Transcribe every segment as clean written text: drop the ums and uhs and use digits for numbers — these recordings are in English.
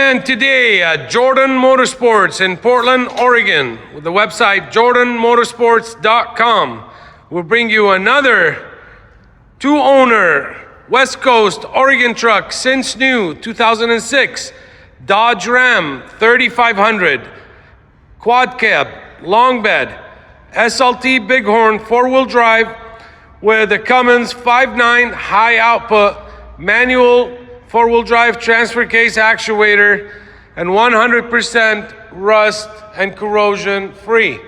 And today at Jordan Motorsports in Portland, Oregon, with the website jordanmotorsports.com, we'll bring you another two-owner West Coast Oregon truck since new, 2006, Dodge Ram 3500, quad cab, long bed, SLT Bighorn four-wheel drive with a Cummins 5.9 high output manual four-wheel drive transfer case actuator, and 100% rust and corrosion free.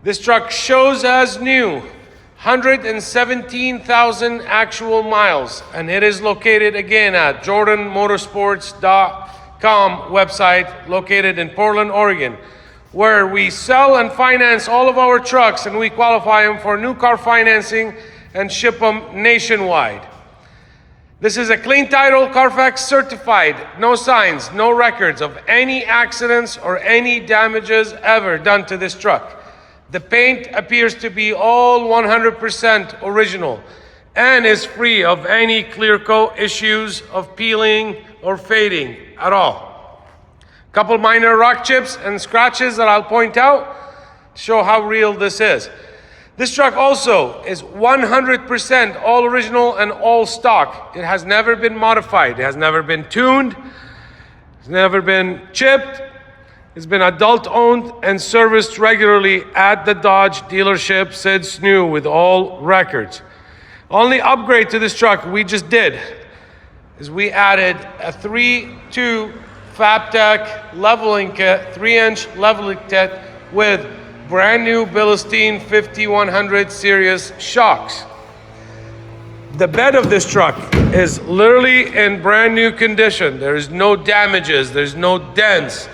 This truck shows as new, 117,000 actual miles, and it is located again at jordanmotorsports.com website, located in Portland, Oregon, where we sell and finance all of our trucks, and we qualify them for new car financing and ship them nationwide. This is a clean title, CARFAX certified, no signs, no records of any accidents or any damages ever done to this truck. The paint appears to be all 100% original and is free of any clear coat issues of peeling or fading at all. Couple minor rock chips and scratches that I'll point out to show how real this is. This truck also is 100% all original and all stock. It has never been modified. It has never been tuned. It's never been chipped. It's been adult owned and serviced regularly at the Dodge dealership since new with all records. Only upgrade to this truck we just did is we added a 3.2 FABTEC leveling kit, 3-inch leveling kit with brand new BILSTEIN 5100 series shocks. The bed of this truck is literally in brand new condition. There is no damages, there's no dents.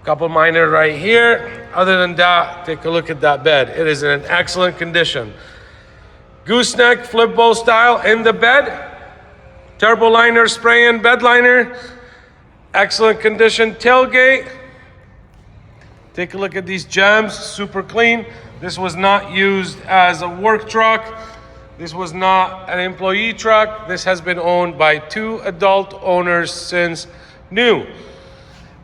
Couple minor right here. Other than that, take a look at that bed. It is in an excellent condition. Gooseneck flip bowl style in the bed. Turbo liner, spray-in bed liner. Excellent condition tailgate. Take a look at these jams, super clean. This was not used as a work truck. This was not an employee truck. This has been owned by two adult owners since new.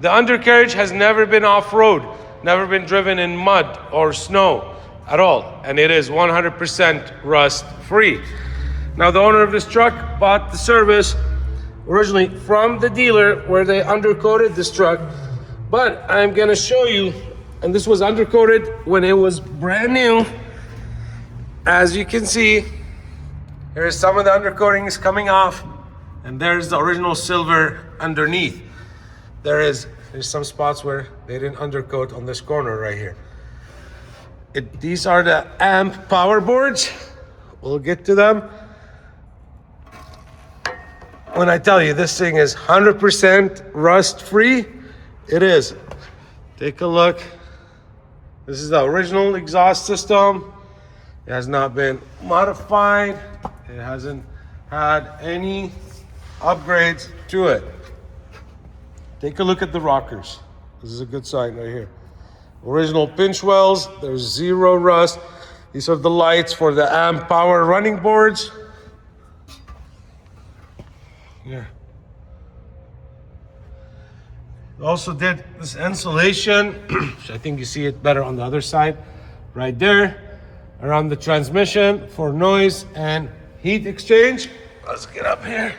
The undercarriage has never been off-road, never been driven in mud or snow at all, and it is 100% rust-free. Now, the owner of this truck bought the service originally from the dealer where they undercoated this truck, but I'm gonna show you, and this was undercoated when it was brand new. As you can see, here's some of the undercoatings coming off, and there's the original silver underneath. There's some spots where they didn't undercoat on this corner right here. These are the amp power boards. We'll get to them. When I tell you this thing is 100% rust free, it is. Take a look. This is the original exhaust system. It has not been modified. It hasn't had any upgrades to it. Take a look at the rockers. This is a good sign right here. Original pinch wells. There's zero rust. These are the lights for the amp power running boards. Yeah. Also did this insulation, which I think you see it better on the other side, right there, around the transmission for noise and heat exchange. Let's get up here.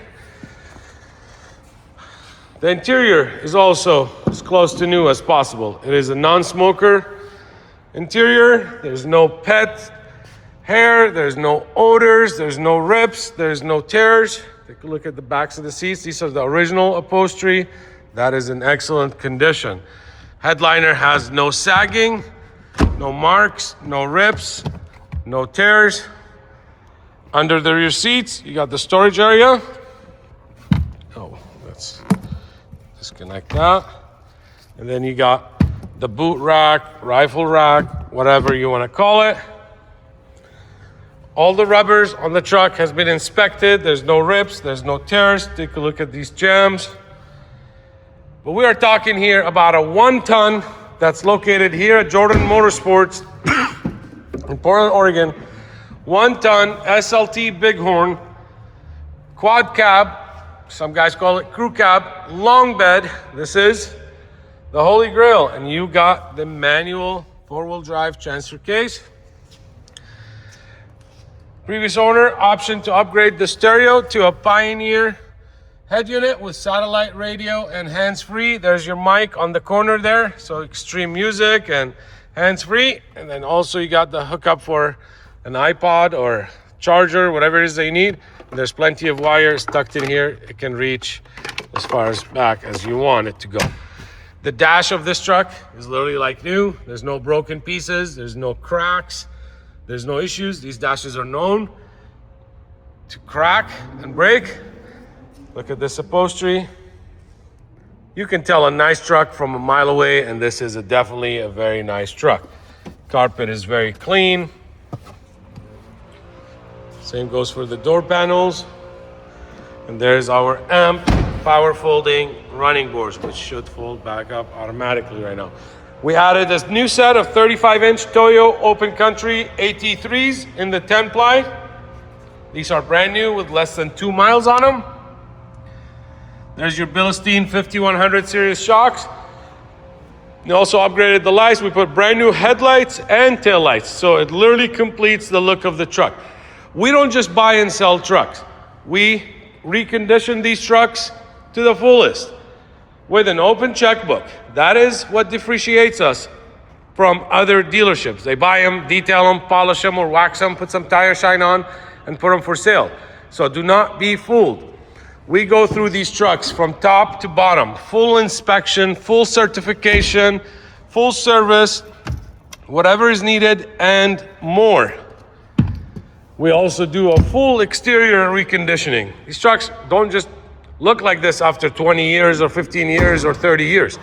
The interior is also as close to new as possible. It is a non-smoker interior. There's no pet hair, there's no odors, there's no rips, there's no tears. Take a look at the backs of the seats. These are the original upholstery. That is in excellent condition. Headliner has no sagging, no marks, no rips, no tears. Under the rear seats, you got the storage area. Oh, let's disconnect that. And then you got the boot rack, rifle rack, whatever you want to call it. All the rubbers on the truck has been inspected. There's no rips, there's no tears. Take a look at these jams. But we are talking here about a 1-ton that's located here at Jordan Motorsports in Portland, Oregon. 1-ton SLT Bighorn, quad cab, some guys call it crew cab, long bed. This is the Holy Grail. And you got the manual 4-wheel drive transfer case. Previous owner option to upgrade the stereo to a Pioneer head unit with satellite radio and hands-free. There's your mic on the corner there, so extreme music and hands-free. And then also you got the hookup for an iPod or charger, whatever it is that you need. And there's plenty of wires tucked in here. It can reach as far as back as you want it to go. The dash of this truck is literally like new. There's no broken pieces, there's no cracks, there's no issues. These dashes are known to crack and break. Look at this upholstery. You can tell a nice truck from a mile away, and this is definitely a very nice truck. Carpet is very clean. Same goes for the door panels. And there's our amp power folding running boards, which should fold back up automatically right now. We added this new set of 35-inch Toyo Open Country AT3s in the 10-ply. These are brand new with less than 2 miles on them. There's your BILSTEIN 5100 series shocks. We also upgraded the lights. We put brand new headlights and tail lights. So it literally completes the look of the truck. We don't just buy and sell trucks. We recondition these trucks to the fullest with an open checkbook. That is what differentiates us from other dealerships. They buy them, detail them, polish them, or wax them, put some tire shine on, and put them for sale. So do not be fooled. We go through these trucks from top to bottom, full inspection, full certification, full service, whatever is needed, and more. We also do a full exterior reconditioning. These trucks don't just look like this after 20 years or 15 years or 30 years,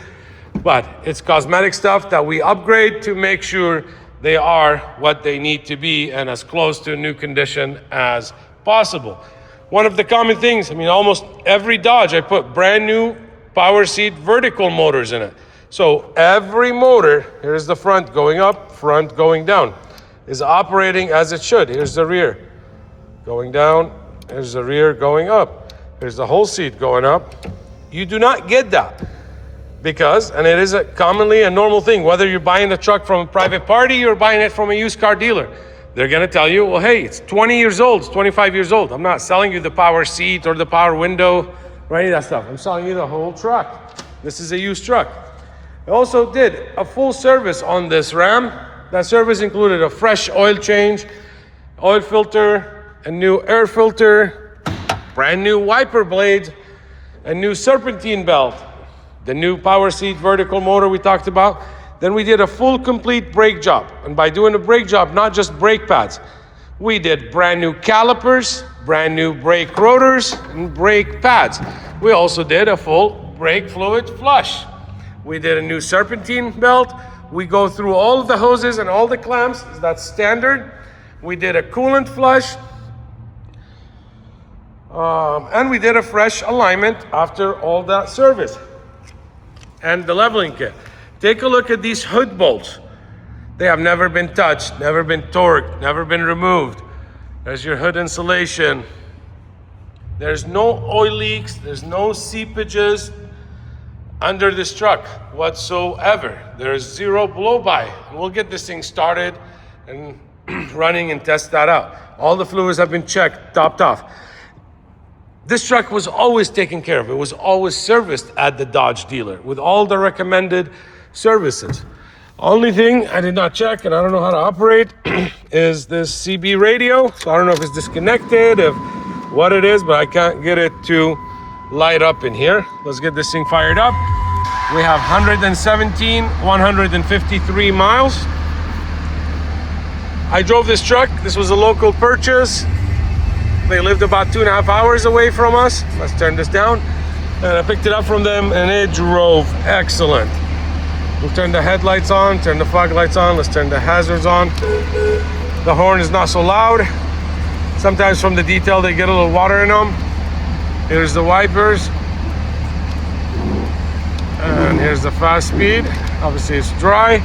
but it's cosmetic stuff that we upgrade to make sure they are what they need to be and as close to new condition as possible. One of the common things, almost every Dodge, I put brand new power seat vertical motors in it. So every motor, here's the front going up, front going down, is operating as it should. Here's the rear going down, here's the rear going up, here's the whole seat going up. You do not get that because, and it is commonly a normal thing, whether you're buying the truck from a private party or buying it from a used car dealer. They're gonna tell you, well, hey, it's 20 years old, it's 25 years old. I'm not selling you the power seat or the power window or any of that stuff. I'm selling you the whole truck. This is a used truck. I also did a full service on this Ram. That service included a fresh oil change, oil filter, a new air filter, brand new wiper blades, a new serpentine belt, the new power seat vertical motor we talked about. Then we did a full complete brake job. And by doing a brake job, not just brake pads, we did brand new calipers, brand new brake rotors, and brake pads. We also did a full brake fluid flush. We did a new serpentine belt. We go through all of the hoses and all the clamps. That's standard. We did a coolant flush. And we did a fresh alignment after all that service. And the leveling kit. Take a look at these hood bolts. They have never been touched, never been torqued, never been removed. There's your hood insulation. There's no oil leaks, there's no seepages under this truck whatsoever. There's zero blow-by. We'll get this thing started and running and test that out. All the fluids have been checked, topped off. This truck was always taken care of. It was always serviced at the Dodge dealer with all the recommended services. Only thing I did not check, and I don't know how to operate, is this CB radio. So I don't know if it's disconnected, if what it is, but I can't get it to light up in here. Let's get this thing fired up. We have 153 miles. I drove this truck. This was a local purchase. They lived about 2.5 hours away from us. Let's turn this down. And I picked it up from them, and it drove excellent. We'll turn the headlights on, turn the fog lights on. Let's turn the hazards on. The horn is not so loud. Sometimes from the detail, they get a little water in them. Here's the wipers. And here's the fast speed. Obviously, it's dry.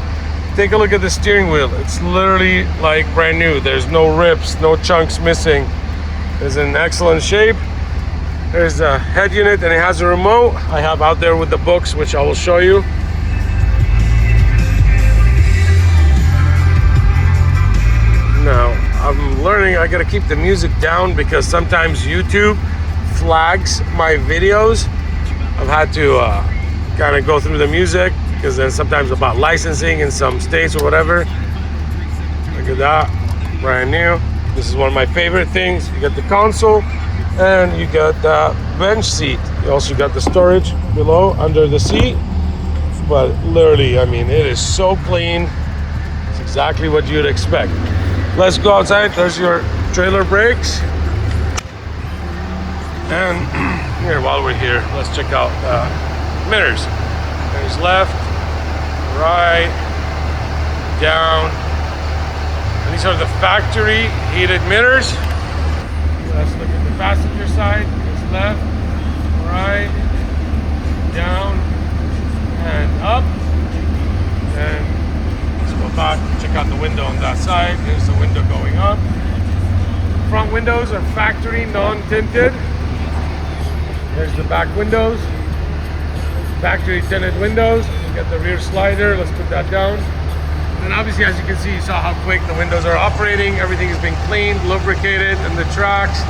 Take a look at the steering wheel. It's literally like brand new. There's no rips, no chunks missing. It's in excellent shape. There's the head unit, and it has a remote. I have out there with the books, which I will show you. Now, I'm learning I gotta keep the music down because sometimes YouTube flags my videos. I've had to kind of go through the music because then sometimes about licensing in some states or whatever. Look at that, brand new. This is one of my favorite things. You got the console and you got the bench seat. You also got the storage below under the seat. But literally, I mean, it is so clean. It's exactly what you'd expect. Let's go outside. There's your trailer brakes. And here, while we're here, let's check out the mirrors. There's left, right, down. And these are the factory heated mirrors. Let's look at the passenger side. There's left, right, down, and up. And let's go back, check out the window on that side. Here's the window going up. Front windows are factory non-tinted. There's the back windows. Factory tinted windows. You get the rear slider. Let's put that down. And obviously, as you can see, you saw how quick the windows are operating. Everything is being cleaned, lubricated, and the tracks.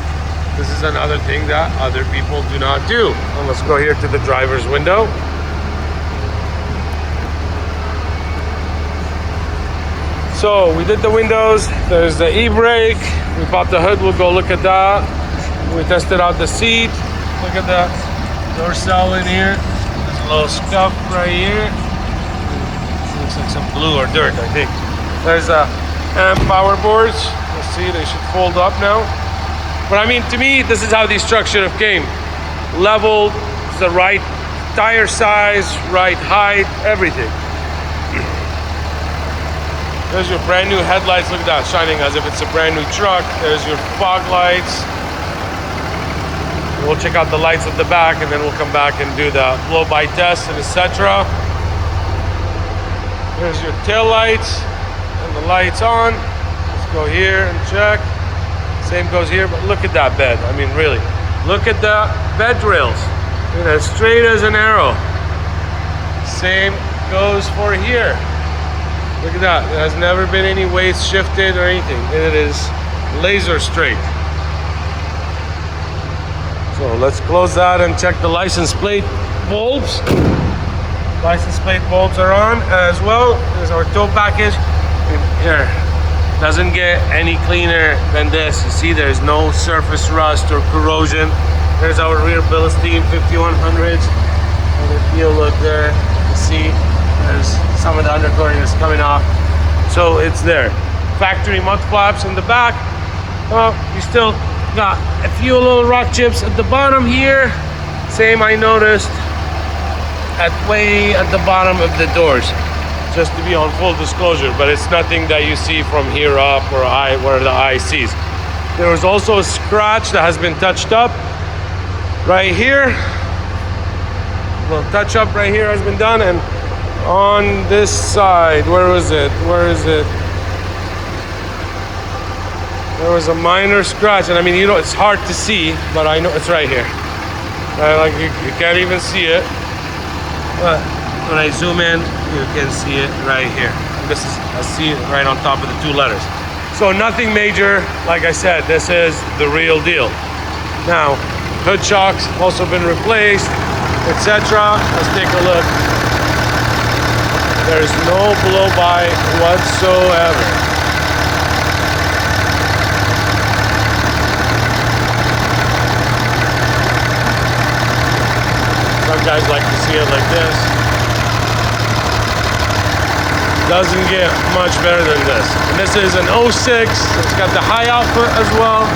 This is another thing that other people do not do. And let's go here to the driver's window. So we did the windows. There's the e-brake. We popped the hood. We'll go look at that. We tested out the seat. Look at the door cell in here. There's a little scuff right here. Looks like some glue or dirt, I think. There's the amp power boards. Let's see, they should fold up now. But I mean, to me, this is how these trucks should have came. Leveled, the right tire size, right height, everything. There's your brand new headlights. Look at that, shining as if it's a brand new truck. There's your fog lights. We'll check out the lights at the back and then we'll come back and do the blow-by test and etc. There's your tail lights and the lights on. Let's go here and check. Same goes here, but look at that bed. I mean, really, look at the bed rails. Look at that, straight as an arrow. Same goes for here. Look at that. There has never been any waist shifted or anything. It is laser straight. So let's close that and check the license plate bulbs. License plate bulbs are on as well. There's our tow package. Here, doesn't get any cleaner than this. You see, there's no surface rust or corrosion. There's our rear BILSTEIN 5100s. And if you look there, you see there's some of the undercoating is coming off. So it's there. Factory mud flaps in the back. Well, you still got a few little rock chips at the bottom here. Same I noticed way at the bottom of the doors, just to be on full disclosure, but it's nothing that you see from here up or where the eye sees. There was also a scratch that has been touched up right here. A little touch up right here has been done, and on this side, where is it? There was a minor scratch, and I mean, you know, it's hard to see, but I know it's right here. Like you can't even see it, but when I zoom in, you can see it right here. This is, I see it right on top of the two letters. So nothing major. Like I said, this is the real deal. Now, hood shocks also been replaced, etc. Let's take a look. There's no blow-by whatsoever. Some guys like to see it like this. Doesn't get much better than this. And this is an 06. It's got the high output as well.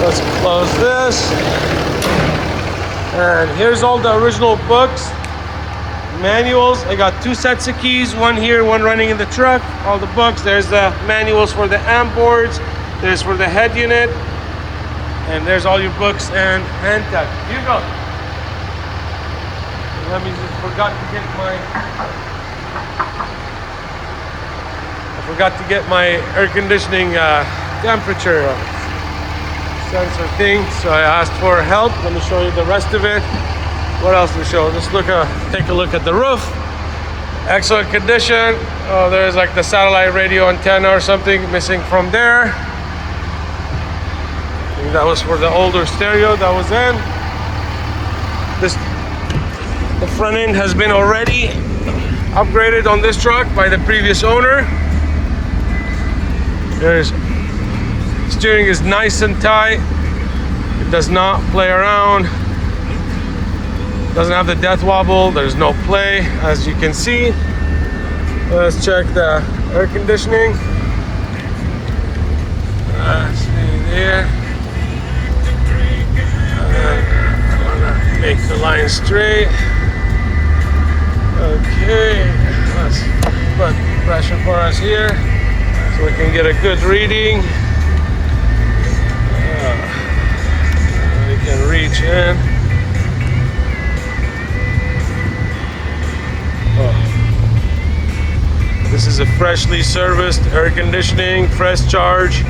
Let's close this. And here's all the original books, manuals. I got two sets of keys, one here, one running in the truck. All the books. There's the manuals for the amp boards. There's for the head unit. And there's all your books and hand tag. Here you go. Let me just I forgot to get my air conditioning temperature. sensor thing, so I asked for help. Let me show you the rest of it. What else to show? Just take a look at the roof. Excellent condition. Oh, there's like the satellite radio antenna or something missing from there. I think that was for the older stereo that was in. The front end has been already upgraded on this truck by the previous owner. Steering is nice and tight. It does not play around. Doesn't have the death wobble. There's no play, as you can see. Let's check the air conditioning. See there. I'm gonna make the line straight. Okay, let's put pressure for us here so we can get a good reading. We can reach in. This is a freshly serviced air conditioning, fresh charge.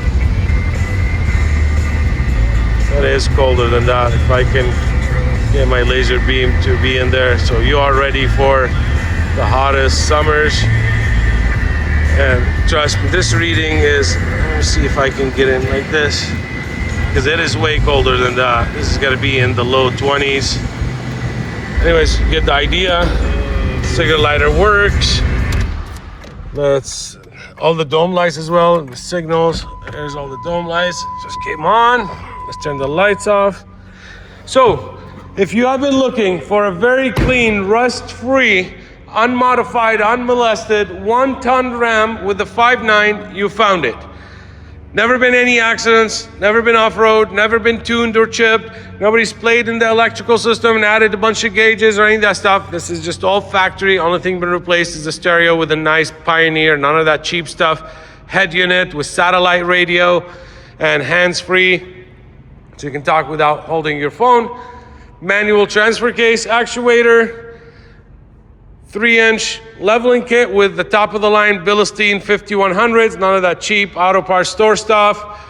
That is colder than that. If I can get my laser beam to be in there, so you are ready for the hottest summers. And trust me, this reading is, let me see if I can get in like this, because it is way colder than that. This is gonna be in the low 20s. Anyways, you get the idea. Cigarette lighter works. That's all the dome lights as well, the signals. There's all the dome lights. Just came on. Let's turn the lights off. So, if you have been looking for a very clean, rust-free, unmodified, unmolested, 1-ton Ram with the 5.9, you found it. Never been any accidents, never been off-road, never been tuned or chipped. Nobody's played in the electrical system and added a bunch of gauges or any of that stuff. This is just all factory. Only thing been replaced is the stereo with a nice Pioneer, none of that cheap stuff. Head unit with satellite radio and hands-free, so you can talk without holding your phone. Manual transfer case, actuator, 3-inch leveling kit with the top of the line BILSTEIN 5100s, none of that cheap auto parts store stuff.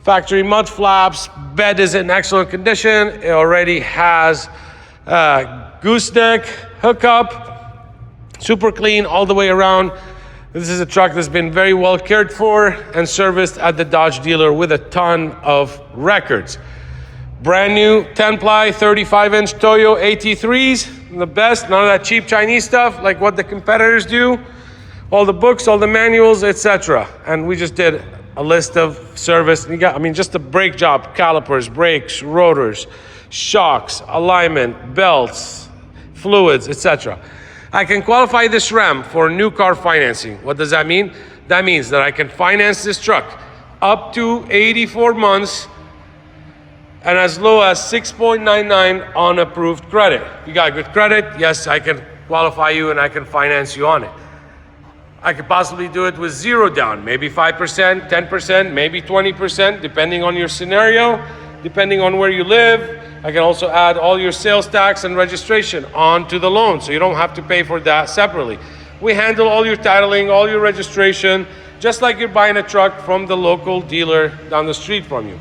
Factory mud flaps, bed is in excellent condition. It already has gooseneck hookup, super clean all the way around. This is a truck that's been very well cared for and serviced at the Dodge dealer with a ton of records. Brand new 10-ply 35-inch Toyo AT3s, the best, none of that cheap Chinese stuff like what the competitors do. All the books, all the manuals, etc. And we just did a list of service. You got, just a brake job, calipers, brakes, rotors, shocks, alignment, belts, fluids, etc. I can qualify this Ram for new car financing. What does that mean? That means that I can finance this truck up to 84 months and as low as 6.99 on approved credit. You got good credit, yes, I can qualify you and I can finance you on it. I could possibly do it with zero down, maybe 5%, 10%, maybe 20%, depending on your scenario, depending on where you live. I can also add all your sales tax and registration onto the loan, so you don't have to pay for that separately. We handle all your titling, all your registration, just like you're buying a truck from the local dealer down the street from you.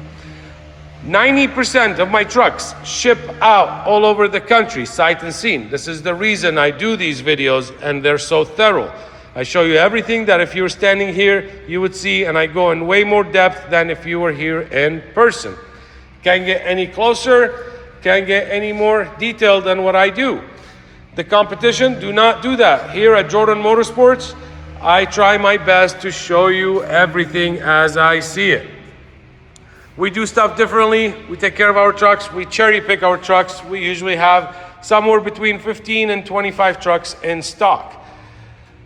90% of my trucks ship out all over the country, sight unseen. This is the reason I do these videos, and they're so thorough. I show you everything that if you were standing here, you would see, and I go in way more depth than if you were here in person. Can't get any closer, can't get any more detailed than what I do. The competition do not do that. Here at Jordan Motorsports, I try my best to show you everything as I see it. We do stuff differently. We take care of our trucks. We cherry pick our trucks. We usually have somewhere between 15 and 25 trucks in stock.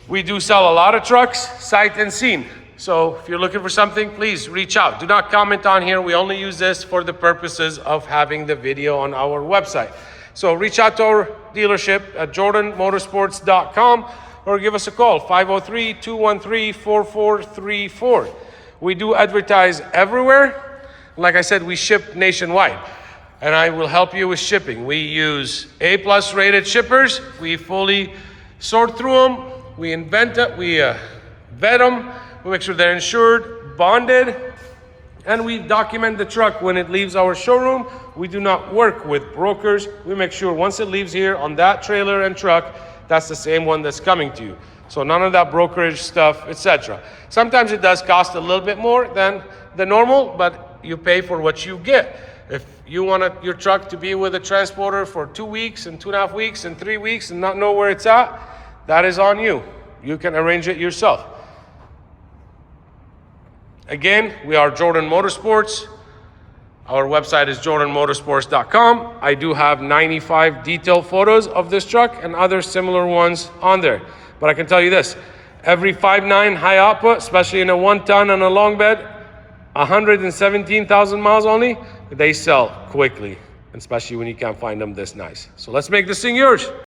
We do sell a lot of trucks, sight unseen. So if you're looking for something, please reach out. Do not comment on here. We only use this for the purposes of having the video on our website. So reach out to our dealership at jordanmotorsports.com or give us a call, 503-213-4434. We do advertise everywhere. Like I said, we ship nationwide, and I will help you with shipping. We use A+ rated shippers. We fully sort through them. We vet them. We make sure they're insured, bonded, And we document the truck when it leaves our showroom. We do not work with brokers. We make sure once it leaves here on that trailer and truck, that's the same one that's coming to you. So none of that brokerage stuff, etc. Sometimes it does cost a little bit more than the normal, but you pay for what you get. If you want your truck to be with a transporter for 2 weeks and 2.5 weeks and 3 weeks and not know where it's at, that is on you. You can arrange it yourself. Again, we are Jordan Motorsports. Our website is jordanmotorsports.com. I do have 95 detailed photos of this truck and other similar ones on there. But I can tell you this, every 5.9 high output, especially in a 1 ton and a long bed, 117,000 miles only, they sell quickly, especially when you can't find them this nice. So let's make this thing yours.